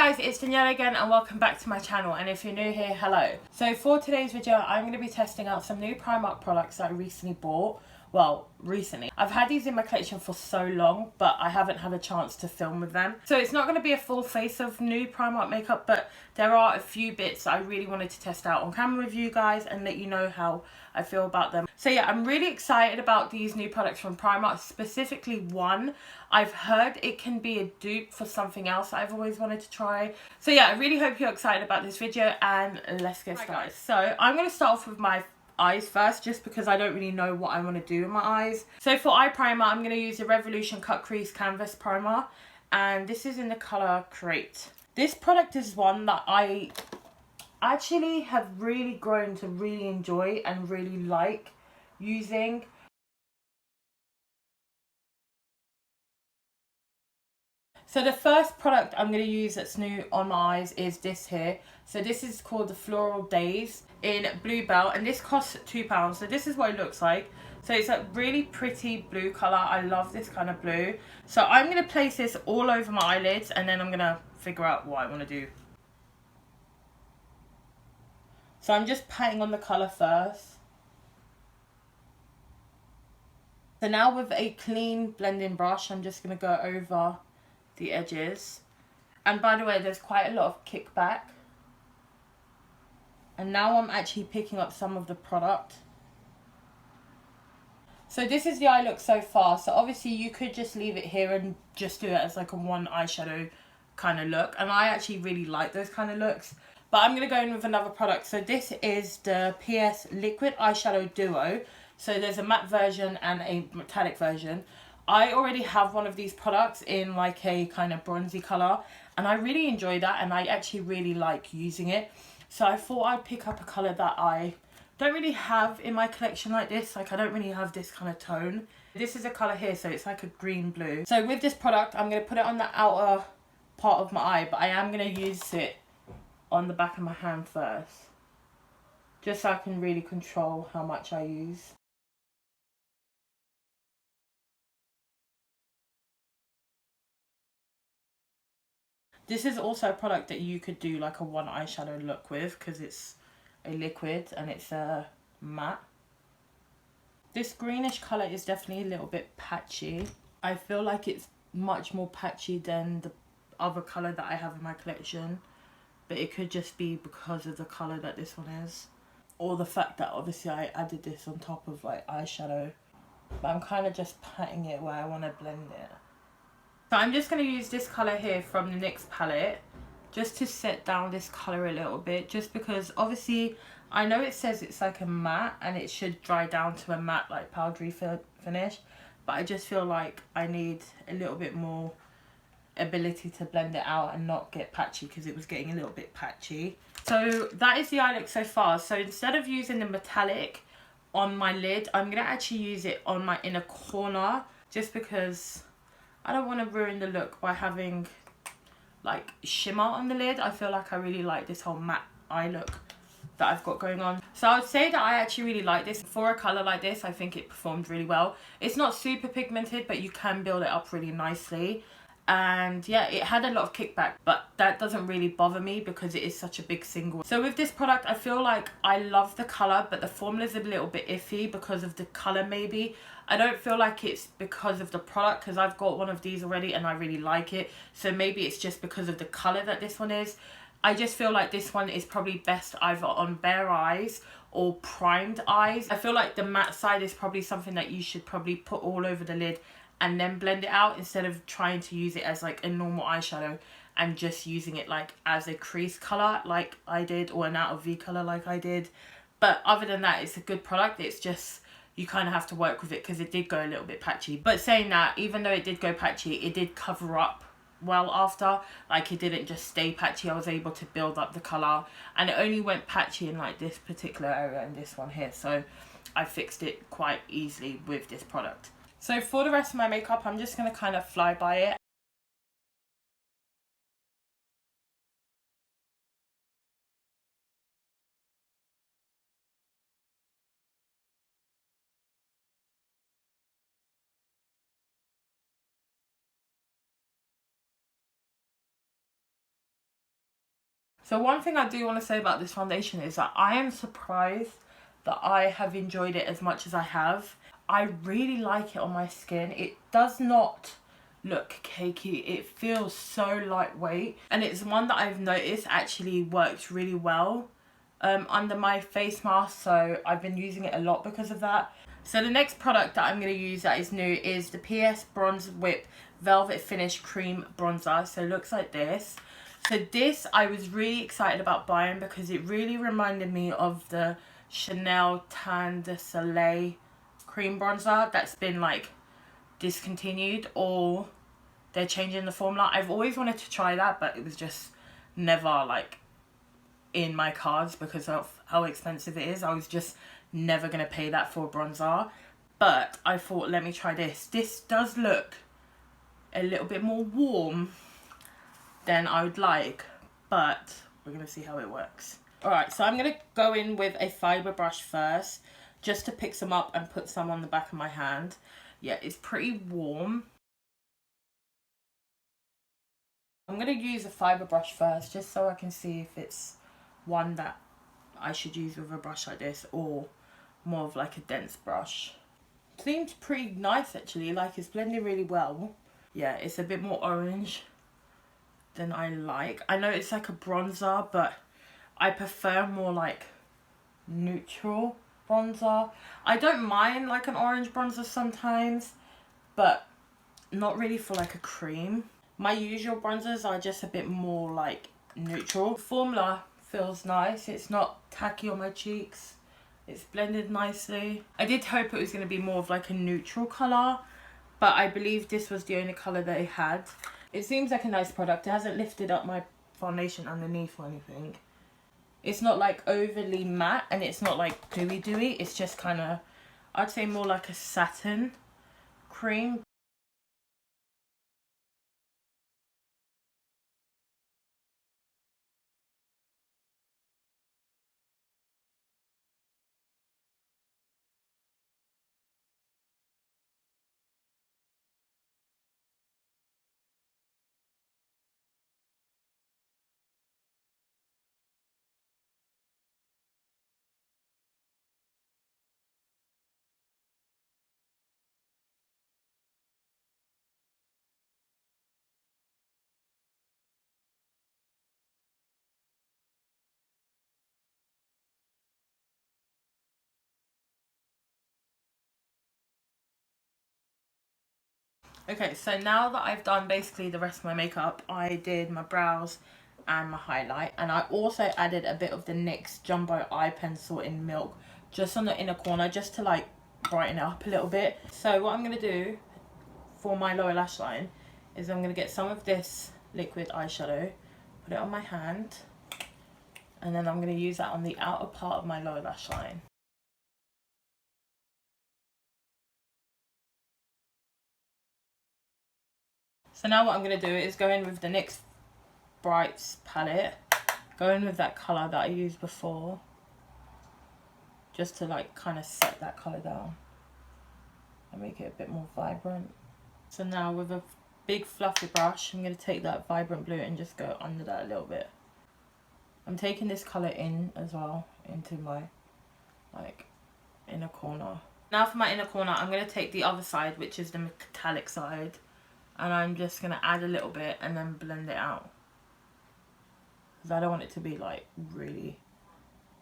guys, it's Danielle again and welcome back to my channel, and if you're new here, hello. So for today's video I'm going to be testing out some new Primark products that I recently bought. Well, recently. I've had these in my collection for so long, but I haven't had a chance to film with them. So it's not going to be a full face of new Primark makeup, but there are a few bits I really wanted to test out on camera with you guys and let you know how I feel about them. So yeah, I'm really excited about these new products from Primark, specifically one. I've heard it can be a dupe for something else I've always wanted to try. So yeah, I really hope you're excited about this video and let's get started. So I'm going to start off with my eyes first, just because I don't really know what I want to do with my eyes. So for eye primer, I'm going to use the Revolution Cut Crease Canvas Primer, and this is in the colour Create. This product is one that I actually have really grown to really enjoy and really like using. So the first product I'm going to use that's new on my eyes is this here. So this is called the Floral Days in Bluebell, and this costs £2. So this is what it looks like. So it's a really pretty blue colour. I love this kind of blue. So I'm going to place this all over my eyelids and then I'm going to figure out what I want to do. So I'm just patting on the colour first. So now with a clean blending brush, I'm just going to go over the edges. And by the way, there's quite a lot of kickback. And now I'm actually picking up some of the product. So this is the eye look so far. So obviously you could just leave it here and just do it as like a one eyeshadow kind of look. And I actually really like those kind of looks. But I'm going to go in with another product. So this is the PS Liquid Eyeshadow Duo. So there's a matte version and a metallic version. I already have one of these products in like a kind of bronzy colour, and I really enjoy that, and I actually really like using it. So I thought I'd pick up a colour that I don't really have in my collection like this. Like I don't really have this kind of tone. This is a colour here, so it's like a green blue. So with this product, I'm going to put it on the outer part of my eye, but I am going to use it on the back of my hand first, just so I can really control how much I use. This is also a product that you could do like a one eyeshadow look with, because it's a liquid and it's a matte. This greenish colour is definitely a little bit patchy. I feel like it's much more patchy than the other colour that I have in my collection. But it could just be because of the colour that this one is. Or the fact that obviously I added this on top of like eyeshadow. But I'm kind of just patting it where I want to blend it. So I'm just going to use this colour here from the NYX palette, just to set down this colour a little bit, just because obviously I know it says it's like a matte and it should dry down to a matte like powdery finish, but I just feel like I need a little bit more ability to blend it out and not get patchy, because it was getting a little bit patchy. So that is the eye look so far. So instead of using the metallic on my lid, I'm going to actually use it on my inner corner, just because I don't want to ruin the look by having like shimmer on the lid. I feel like I really like this whole matte eye look that I've got going on. So I would say that I actually really like this. For a colour like this, I think it performed really well. It's not super pigmented, but you can build it up really nicely. And yeah, it had a lot of kickback, but that doesn't really bother me because it is such a big single. So with this product, I feel like I love the colour, but the formula is a little bit iffy because of the colour maybe. I don't feel like it's because of the product, because I've got one of these already and I really like it. So maybe it's just because of the colour that this one is. I just feel like this one is probably best either on bare eyes or primed eyes. I feel like the matte side is probably something that you should probably put all over the lid and then blend it out, instead of trying to use it as like a normal eyeshadow and just using it like as a crease colour like I did, or an out of V colour like I did. But other than that, it's a good product. It's just you kind of have to work with it because it did go a little bit patchy. But saying that, even though it did go patchy, it did cover up well after. Like it didn't just stay patchy. I was able to build up the colour, and it only went patchy in like this particular area and this one here. So I fixed it quite easily with this product. So for the rest of my makeup, I'm just going to kind of fly by it. So one thing I do want to say about this foundation is that I am surprised that I have enjoyed it as much as I have. I really like it on my skin. It does not look cakey. It feels so lightweight, and it's one that I've noticed actually works really well under my face mask, so I've been using it a lot because of that. So the next product that I'm going to use that is new is the PS Bronze Whip Velvet Finish Cream Bronzer. So it looks like this. So this I was really excited about buying because it really reminded me of the Chanel Tan de Soleil cream bronzer that's been like discontinued, or they're changing the formula. I've always wanted to try that, but it was just never like in my cards because of how expensive it is. I was just never going to pay that for a bronzer. But I thought, let me try this. This does look a little bit more warm than I would like, but we're going to see how it works. Alright, so I'm going to go in with a fibre brush first, just to pick some up and put some on the back of my hand. Yeah, it's pretty warm. I'm going to use a fibre brush first, just so I can see if it's one that I should use with a brush like this, or more of like a dense brush. Seems pretty nice actually, like it's blending really well. Yeah, it's a bit more orange than I like. I know it's like a bronzer, but I prefer more like neutral bronzer. I don't mind like an orange bronzer sometimes, but not really for like a cream. My usual bronzers are just a bit more like neutral. The formula feels nice. It's not tacky on my cheeks. It's blended nicely. I did hope it was going to be more of like a neutral colour, but I believe this was the only colour they had. It seems like a nice product. It hasn't lifted up my foundation underneath or anything. It's not like overly matte, and it's not like dewy. It's just kind of, I'd say more like a satin cream. Okay, so now that I've done basically the rest of my makeup, I did my brows and my highlight, and I also added a bit of the NYX Jumbo Eye Pencil in Milk just on the inner corner, just to like brighten it up a little bit. So what I'm going to do for my lower lash line is I'm going to get some of this liquid eyeshadow, put it on my hand, and then I'm going to use that on the outer part of my lower lash line. So now what I'm going to do is go in with the NYX Brights palette, go in with that colour that I used before, just to like kind of set that colour down and make it a bit more vibrant. So now with a big fluffy brush, I'm going to take that vibrant blue and just go under that a little bit. I'm taking this colour in as well into my like inner corner. Now for my inner corner, I'm going to take the other side, which is the metallic side, and I'm just going to add a little bit and then blend it out, because I don't want it to be like really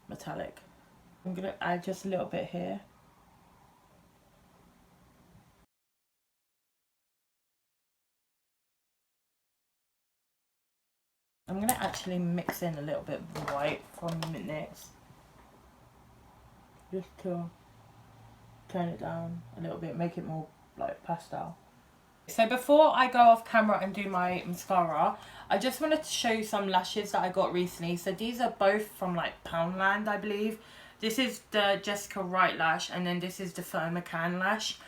metallic. I'm going to add just a little bit here. I'm going to actually mix in a little bit of the white from NYX, just to turn it down a little bit, make it more like pastel. So before I go off camera and do my mascara, I just wanted to show you some lashes that I got recently. So these are both from like Poundland, I believe. This is the Jessica Wright lash, and then this is the Fur McCann lash.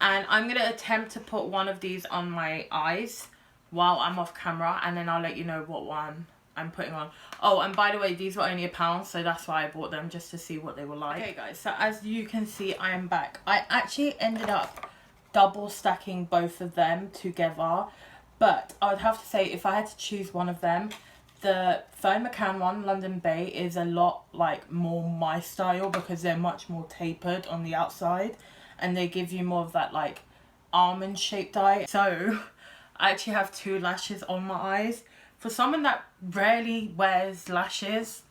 And I'm going to attempt to put one of these on my eyes while I'm off camera, and then I'll let you know what one I'm putting on. Oh, and by the way, these were only £1, so that's why I bought them, just to see what they were like. Okay guys, so as you can see, I am back. I actually ended up double stacking both of them together, but I would have to say if I had to choose one of them, The Thermacam one, London Bay, is a lot like more my style because they're much more tapered on the outside and they give you more of that like almond shaped eye. So I actually have 2 lashes on my eyes. For someone that rarely wears lashes,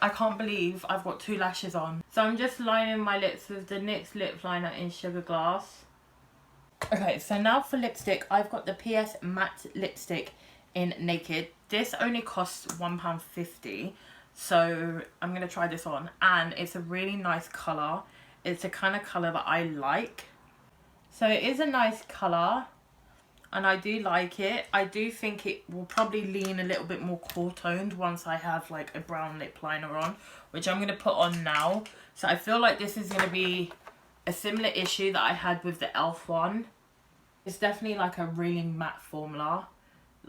I can't believe I've got 2 lashes on. So I'm just lining my lips with the NYX lip liner in Sugar Glass. Okay, so now for lipstick, I've got the PS Matte Lipstick in Naked. This only costs £1.50, so I'm going to try this on. And it's a really nice colour. It's the kind of colour that I like. So it is a nice colour, and I do like it. I do think it will probably lean a little bit more cool toned once I have like a brown lip liner on, which I'm going to put on now. So I feel like this is going to be a similar issue that I had with the e.l.f. one. It's definitely like a really matte formula.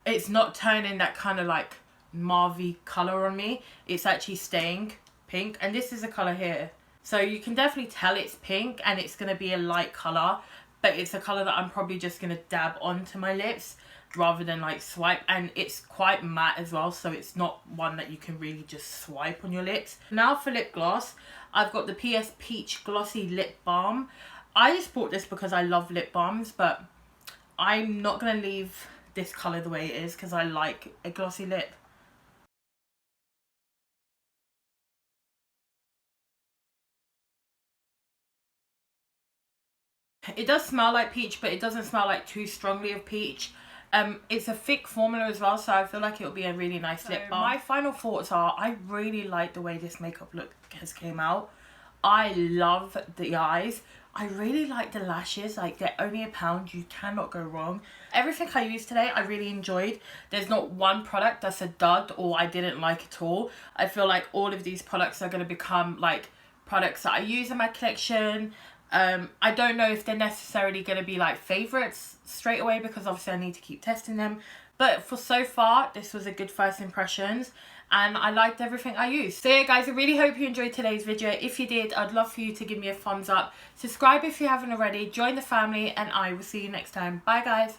It's not turning that kind of like mauvey colour on me. It's actually staying pink, and this is the colour here. So you can definitely tell it's pink and it's going to be a light colour, but it's a colour that I'm probably just going to dab onto my lips rather than like swipe. And it's quite matte as well, so it's not one that you can really just swipe on your lips. Now for lip gloss, I've got the PS Peach Glossy Lip Balm. I just bought this because I love lip balms, but I'm not going to leave this colour the way it is because I like a glossy lip. It does smell like peach, but it doesn't smell like too strongly of peach. It's a thick formula as well, so I feel like it'll be a really nice lip balm. My final thoughts are, I really like the way this makeup look has came out. I love the eyes. I really like the lashes. Like, they're only £1. You cannot go wrong. Everything I used today I really enjoyed. There's not one product that's a dud or I didn't like at all. I feel like all of these products are going to become like products that I use in my collection. I don't know if they're necessarily going to be like favourites straight away because obviously I need to keep testing them. But for so far, this was a good first impressions and I liked everything I used. So yeah guys, I really hope you enjoyed today's video. If you did, I'd love for you to give me a thumbs up. Subscribe if you haven't already, join the family, and I will see you next time. Bye guys.